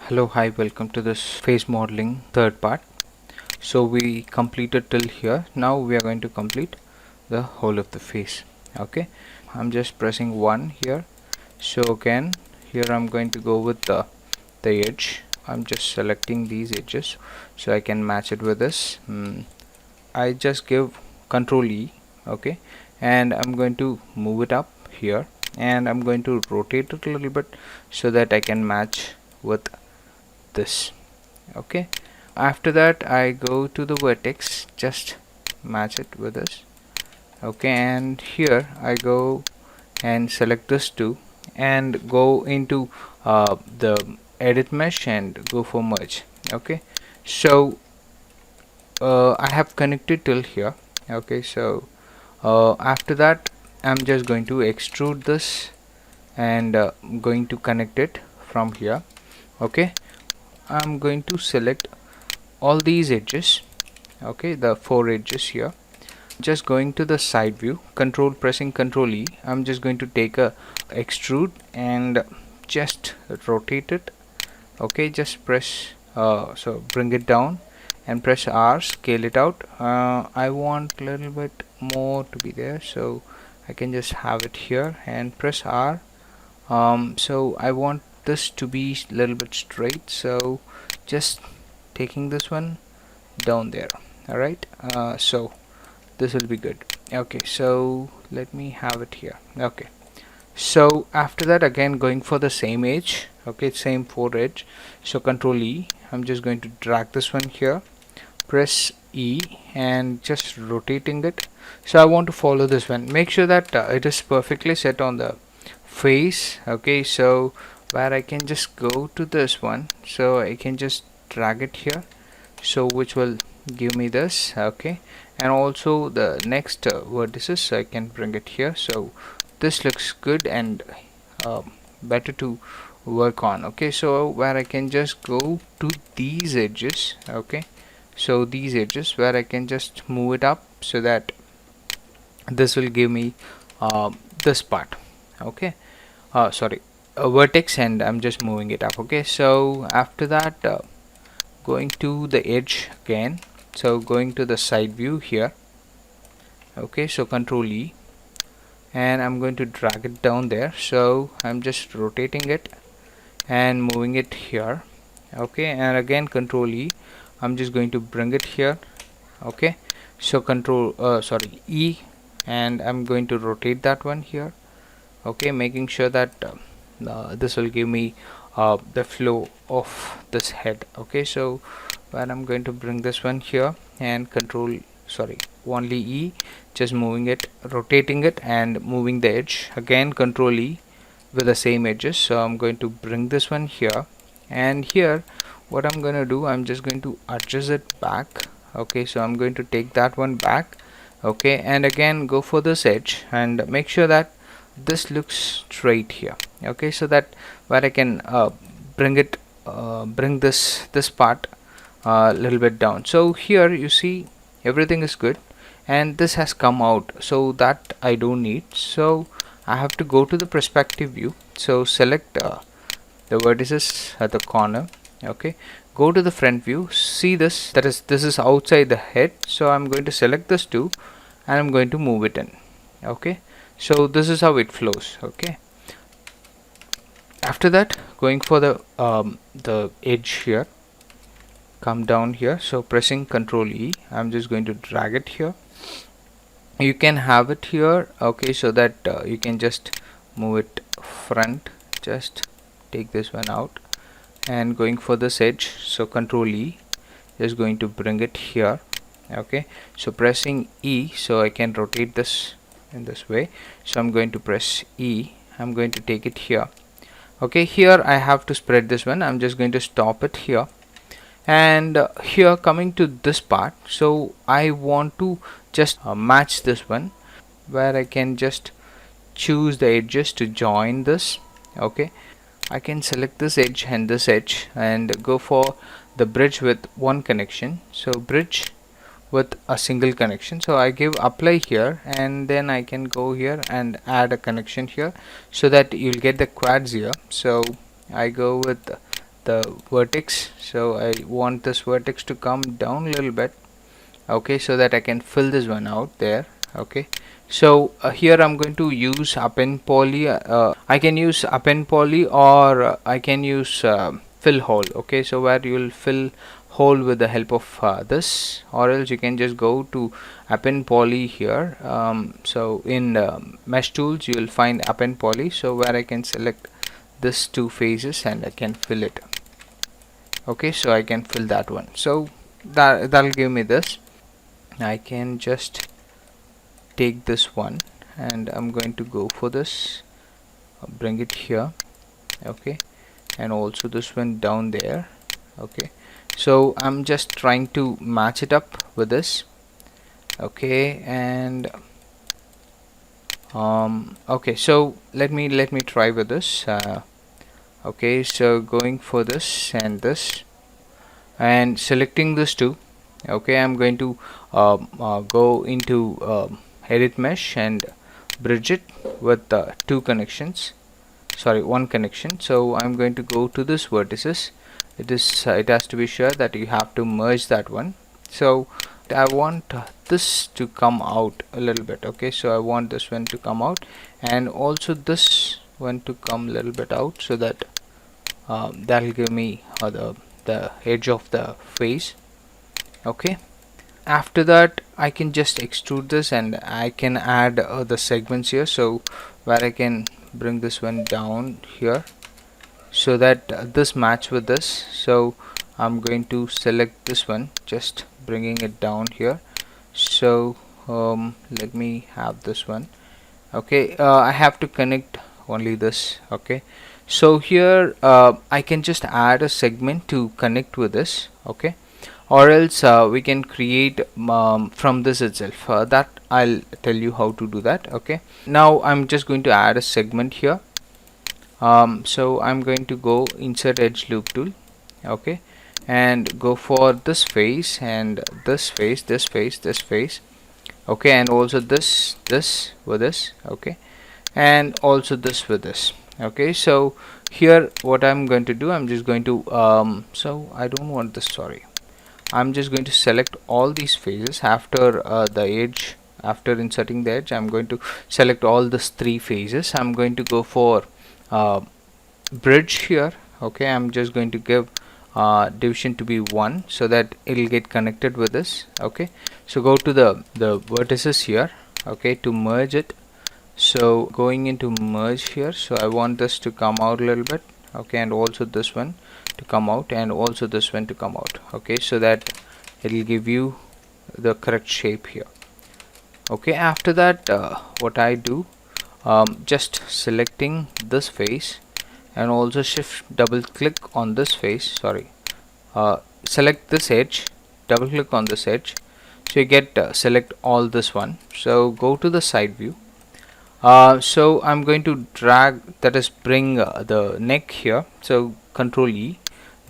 Hello, hi, welcome to this face modeling third part. So we completed till here. Now we are going to complete the whole of the face. Okay, I'm just pressing 1 here. So again, here I'm going to go with the edge. I'm just selecting these edges so I can match it with this. I just give Control E, okay, and I'm going to move it up here, and I'm going to rotate it a little bit so that I can match with this. Okay, after that I go to the vertex, just match it with this. Okay, and here I go and select this too and go into the edit mesh and go for merge. Okay, so I have connected till here. Okay, so after that I'm just going to extrude this and going to connect it from here. Okay, I'm going to select all these edges, okay, the 4 edges here. Just going to the side view, pressing Control E, I'm just going to take a extrude and just rotate it. Okay, just press so bring it down and press R, scale it out. I want a little bit more to be there, so I can just have it here and press R. So I want this to be a little bit straight, so just taking this one down there. Alright, so this will be good. Okay, so let me have it here. Okay, so after that again going for the same edge, okay, same 4 edge, so Control E, I'm just going to drag this one here, press E and just rotating it. So I want to follow this one, make sure that it is perfectly set on the face. Okay, so where I can just go to this one, so I can just drag it here, so which will give me this. Okay, and also the next vertices I can bring it here, so this looks good and better to work on. Okay, so where I can just go to these edges. Okay, so these edges where I can just move it up so that this will give me this part. Okay, sorry, a vertex, and I'm just moving it up. Okay, so after that going to the edge again, so going to the side view here. Okay, so Control E and I'm going to drag it down there, so I'm just rotating it and moving it here. Okay, and again Control E, I'm just going to bring it here. Okay, so E, and I'm going to rotate that one here. Okay, making sure that this will give me the flow of this head. Okay, so when I'm going to bring this one here and only E, just moving it, rotating it and moving the edge. Again Control E with the same edges, so I'm going to bring this one here, and here what I'm going to do, I'm just going to adjust it back. Okay, so I'm going to take that one back. Okay, and again go for this edge and make sure that this looks straight here. Okay, so that where I can bring this part a little bit down. So here you see everything is good and this has come out, so that I don't need. So I have to go to the perspective view, so select the vertices at the corner. Okay, go to the front view, see this, this is outside the head, so I'm going to select this too and I'm going to move it in. Okay, so this is how it flows. Okay, after that going for the edge here, come down here, so pressing Control E, I'm just going to drag it here. You can have it here. Okay, so that you can just move it front, just take this one out and going for this edge, so Control E, is going to bring it here. Okay, so pressing E, so I can rotate this in this way, so I'm going to press E, I'm going to take it here. Okay, here I have to spread this one, I'm just going to stop it here, and here coming to this part, so I want to just match this one, where I can just choose the edges to join this. Okay, I can select this edge and this edge and go for the bridge with one connection, so bridge with a single connection, so I give apply here and then I can go here and add a connection here so that you'll get the quads here. So I go with the vertex, so I want this vertex to come down a little bit, okay, so that I can fill this one out there. Okay, so here I'm going to use append poly. I can use append poly, or I can use fill hole. Okay, so where you will fill hole with the help of this, or else you can just go to append poly here. So in mesh tools you will find append poly, so where I can select this two faces and I can fill it. Okay, so I can fill that one, so that'll give me this. I can just take this one and I'm going to go for this, bring it here. Okay, and also this one down there. Okay, so I'm just trying to match it up with this. Okay, and okay, so let me try with this. Okay, so going for this and this and selecting this two. Okay, I'm going to go into edit mesh and bridge it with two connections, sorry, one connection. So I'm going to go to this vertices. It has to be sure that you have to merge that one. So I want this to come out a little bit. Okay, so I want this one to come out and also this one to come a little bit out, so that that'll give me the edge of the face. Okay, after that I can just extrude this and I can add the segments here, so where I can bring this one down here so that this match with this. So I'm going to select this one, just bringing it down here. So let me have this one. Okay, I have to connect only this. Okay, so here I can just add a segment to connect with this. Okay, or else we can create from this itself. That I'll tell you how to do that. Okay, now I'm just going to add a segment here. So I'm going to go insert edge loop tool. Okay, and go for this face and this face, this face, this face. Okay, and also this with this. Okay, and also this with this. Okay, so here what I'm going to do, I'm just going to so I don't want this, sorry, I'm just going to select all these faces after the edge. After inserting the edge, I'm going to select all these three faces. I'm going to go for bridge here. Okay, I'm just going to give division to be 1 so that it'll get connected with this. Okay, so go to the vertices here. Okay, to merge it, so going into merge here, so I want this to come out a little bit. Okay, and also this one to come out and also this one to come out. Okay, so that it'll give you the correct shape here. Okay, after that what I do, just selecting this face and also shift double click on this face, sorry, select this edge, double click on this edge, so you get select all this one. So go to the side view. So I'm going to drag, that is bring the neck here, so control E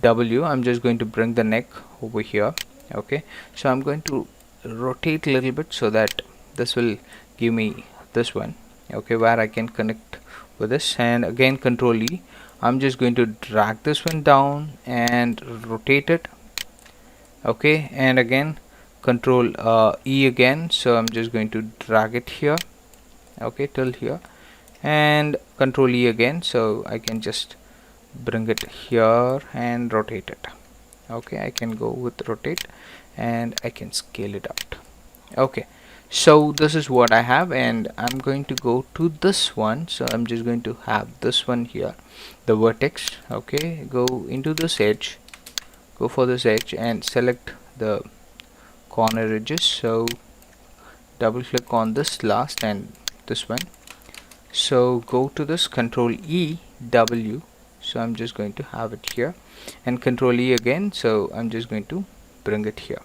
W, I'm just going to bring the neck over here. Okay, so I'm going to rotate a little bit so that this will give me this one. Okay, where I can connect with this, and again control E, I'm just going to drag this one down and rotate it. Okay, and again control E again, so I'm just going to drag it here. Okay, till here, and control E again, so I can just bring it here and rotate it. Okay, I can go with rotate and I can scale it out. Okay, so this is what I have, and I'm going to go to this one, so I'm just going to have this one here, the vertex. Okay, go into this edge, go for this edge and select the corner edges, so double click on this last and this one, so go to this, control E W, so I'm just going to have it here, and control E again, so I'm just going to bring it here.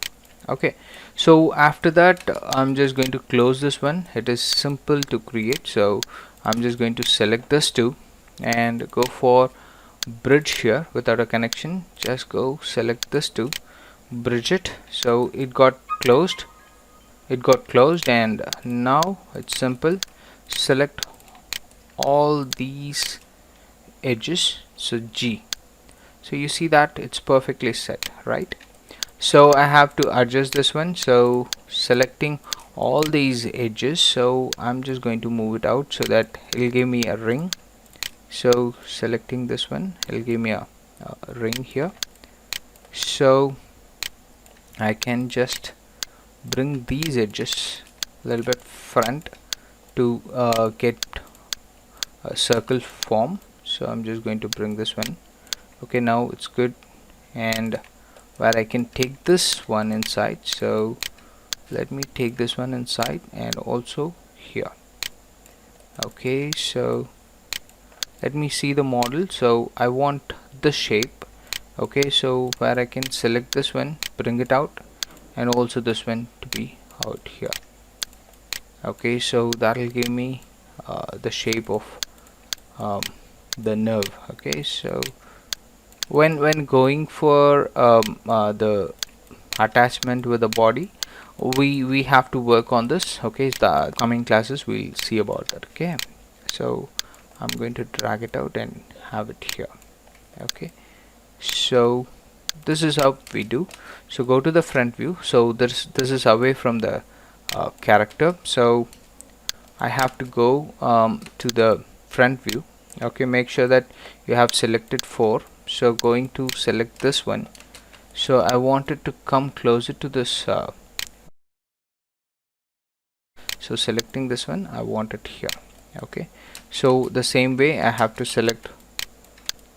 Okay, so after that I'm just going to close this one. It is simple to create, so I'm just going to select this two and go for bridge here without a connection. Just go select this two, bridge it, so it got closed, and now it's simple. Select all these edges, so G, So you see that it's perfectly set, right? So I have to adjust this one, so selecting all these edges, so I'm just going to move it out so that it'll give me a ring. So selecting this one, it'll give me a ring here. So I can just bring these edges a little bit front to get a circle form. So I'm just going to bring this one. Okay, now it's good. And where I can take this one inside, so let me take this one inside and also here. Okay, so let me see the model. So I want the shape. Okay, so where I can select this one, bring it out, and also this one to be out here. Okay, so that'll give me the shape of um, the nerve. Okay, so when going for the attachment with the body, we have to work on this. Okay, the coming classes we'll see about that. Okay, so I'm going to drag it out and have it here. Okay, so this is how we do. So go to the front view. So this is away from the character, so I have to go to the front view. Okay, make sure that you have selected 4. So going to select this one, so I want it to come closer to this, so selecting this one, I want it here. Okay, so the same way I have to select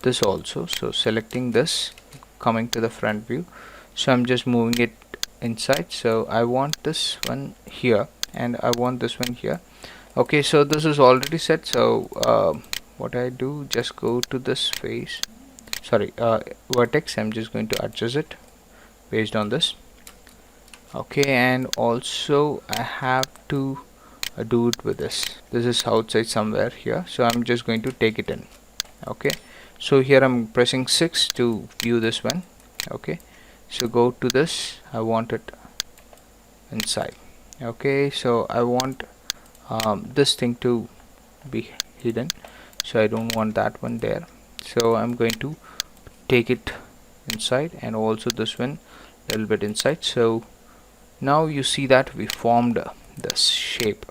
this also. So selecting this, coming to the front view, so I'm just moving it inside. So I want this one here and I want this one here. Okay, so this is already set. So what I do, just go to this face, sorry, vertex. I'm just going to adjust it based on this. Okay, and also I have to do it with this. This is outside somewhere here, so I'm just going to take it in. Okay, so here I'm pressing 6 to view this one. Okay, so go to this, I want it inside. Okay, so I want this thing to be hidden, so I don't want that one there. So I'm going to take it inside and also this one a little bit inside. So now you see that we formed this shape.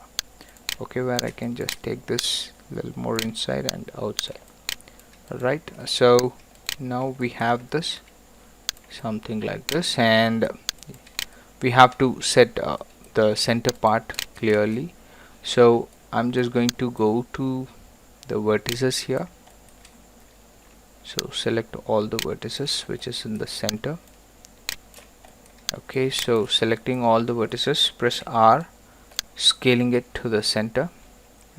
Okay, where I can just take this a little more inside and outside. Alright, so now we have this something like this, and we have to set the center part clearly. So I'm just going to go to the vertices here. So select all the vertices which is in the center. Okay, so selecting all the vertices, press R, scaling it to the center.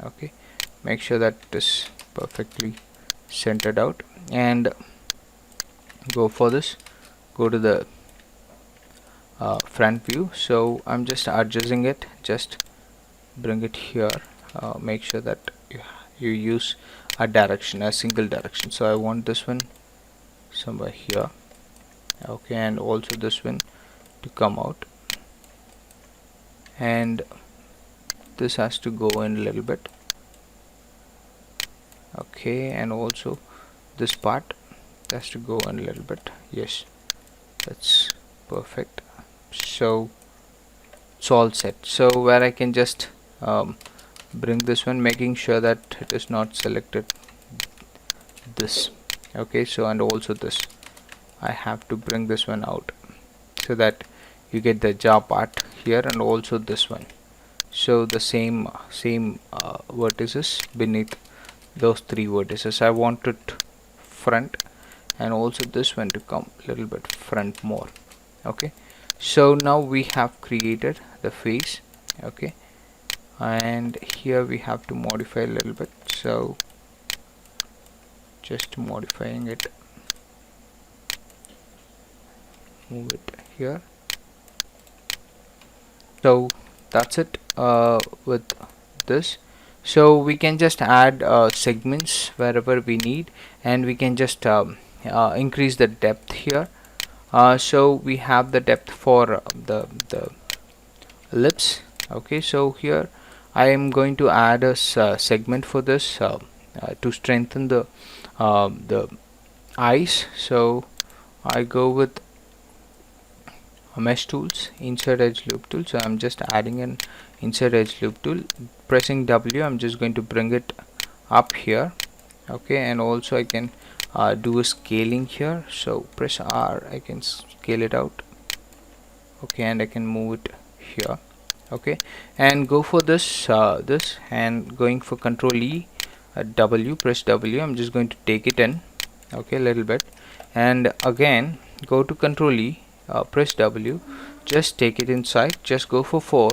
Okay, make sure that it is perfectly centered out and go for this. Go to the front view. So I'm just adjusting it, just bring it here. Make sure that you use a direction, a single direction. So I want this one somewhere here. Okay, and also this one to come out, and this has to go in a little bit. Okay, and also this part has to go in a little bit. Yes, that's perfect. So it's all set. So where I can just bring this one, making sure that it is not selected this. Okay, so and also this, I have to bring this one out so that you get the jaw part here, and also this one. So the same vertices beneath those 3 vertices, I want it front, and also this one to come a little bit front more. Okay, so now we have created the face. Okay, and here we have to modify a little bit. So just modifying it, move it here. So that's it with this. So we can just add segments wherever we need, and we can just increase the depth here. So we have the depth for the lips. Okay, so here I am going to add a segment for this to strengthen the eyes, so I go with mesh tools, insert edge loop tool. So I'm just adding an insert edge loop tool, pressing W. I'm just going to bring it up here, okay, and also I can do a scaling here. So press R, I can scale it out, okay, and I can move it here, okay, and go for this and going for Control E, W, press W. I'm just going to take it in, okay, a little bit, and again go to Control E, press W, just take it inside, just go for 4,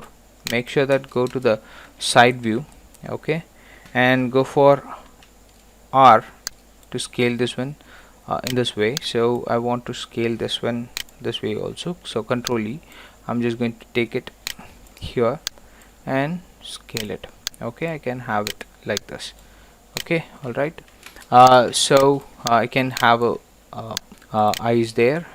make sure that go to the side view, okay, and go for R to scale this one in this way. So I want to scale this one this way also, so Control E, I'm just going to take it here and scale it, okay, I can have it like this, okay, all right. So I can have a eyes there.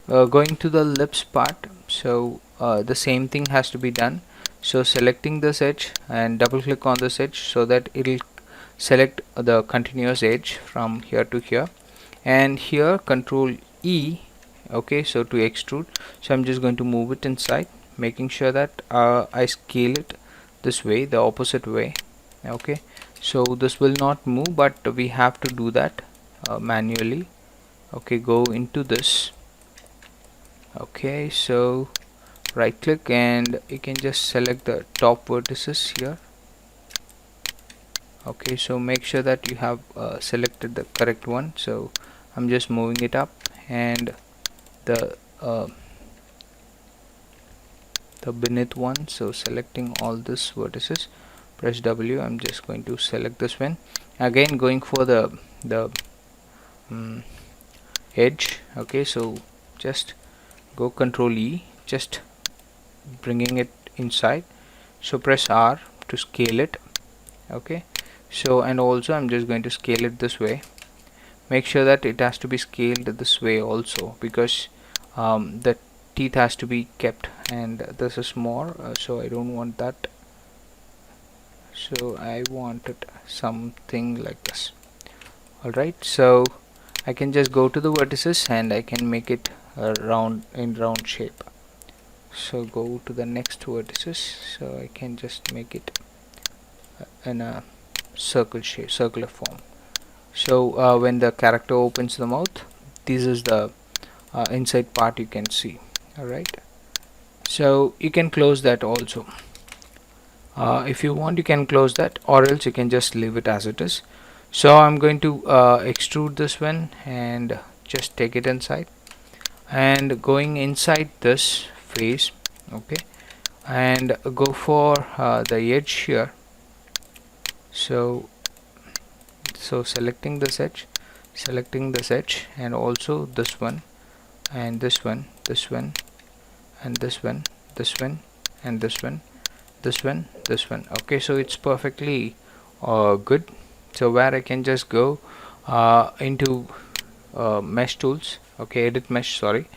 Going to the lips part, so the same thing has to be done. So selecting this edge and double click on this edge so that it will select the continuous edge from here to here, and here Control E, okay, so to extrude. So I'm just going to move it inside, making sure that I scale it this way, the opposite way, okay. So this will not move, but we have to do that manually, okay. Go into this, okay, so right click and you can just select the top vertices here, okay. So make sure that you have selected the correct one. So I'm just moving it up, and the beneath one, so selecting all this vertices, press W. I'm just going to select this one, again going for the edge, okay. So just go Control E, just bringing it inside, so press R to scale it, okay. So and also I'm just going to scale it this way, make sure that it has to be scaled this way also, because the teeth has to be kept, and this is more, so I don't want that, so I wanted something like this, alright. So I can just go to the vertices and I can make it round shape. So go to the next vertices, so I can just make it in a circular form. So when the character opens the mouth, this is the inside part you can see, alright. So you can close that also, if you want you can close that, or else you can just leave it as it is. So I'm going to extrude this one and just take it inside, and going inside this face, okay, and go for the edge here. So selecting this edge, and also this one, and this one, and this one, and this one, okay. So it's perfectly good. So where I can just go into mesh tools, okay, edit mesh, sorry,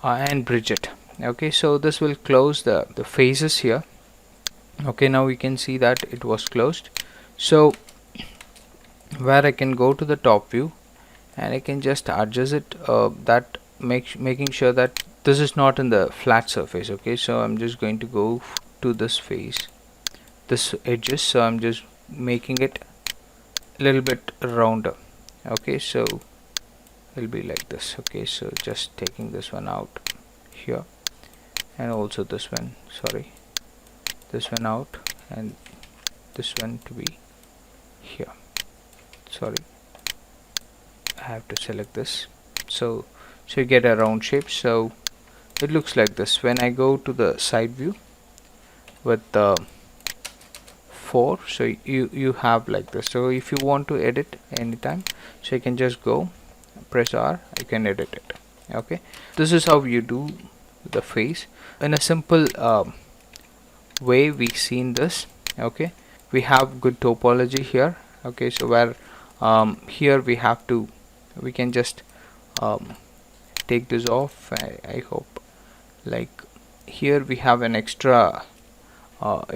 and bridge it, okay. So this will close the faces here, okay. Now we can see that it was closed. So where I can go to the top view and I can just adjust it, that making sure that this is not in the flat surface, okay. So I'm just going to go to this face, this edges, so I'm just making it a little bit rounder, okay. So it'll be like this, okay. So just taking this one out here, and also this one, sorry, this one out, and this one to be here, sorry, I have to select this. So you get a round shape. So it looks like this. When I go to the side view with the 4, so you have like this. So if you want to edit anytime, so you can just go press R, you can edit it, okay. This is how you do the face in a simple way. We've seen this, okay. We have good topology here, okay. So where here we can just take this off. I hope, like here we have an extra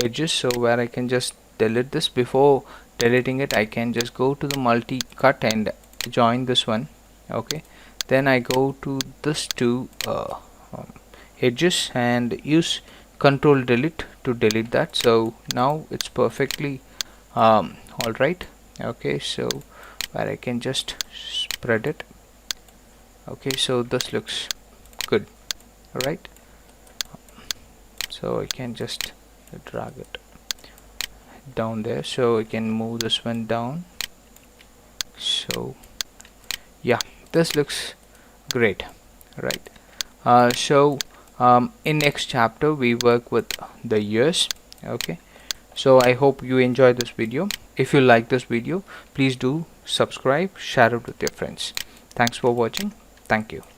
edges, so where I can just delete this. Before deleting it, I can just go to the multi cut and join this one, Okay, then I go to this two um, edges and use control delete to delete that. So now it's perfectly all right. Okay, so where I can just spread it. Okay, so this looks good. All right, so I can just drag it down there, so I can move this one down. So yeah, this looks great, right? In next chapter we work with the years. Okay, so I hope you enjoy this video. If you like this video, please do subscribe, share it with your friends. Thanks for watching. Thank you.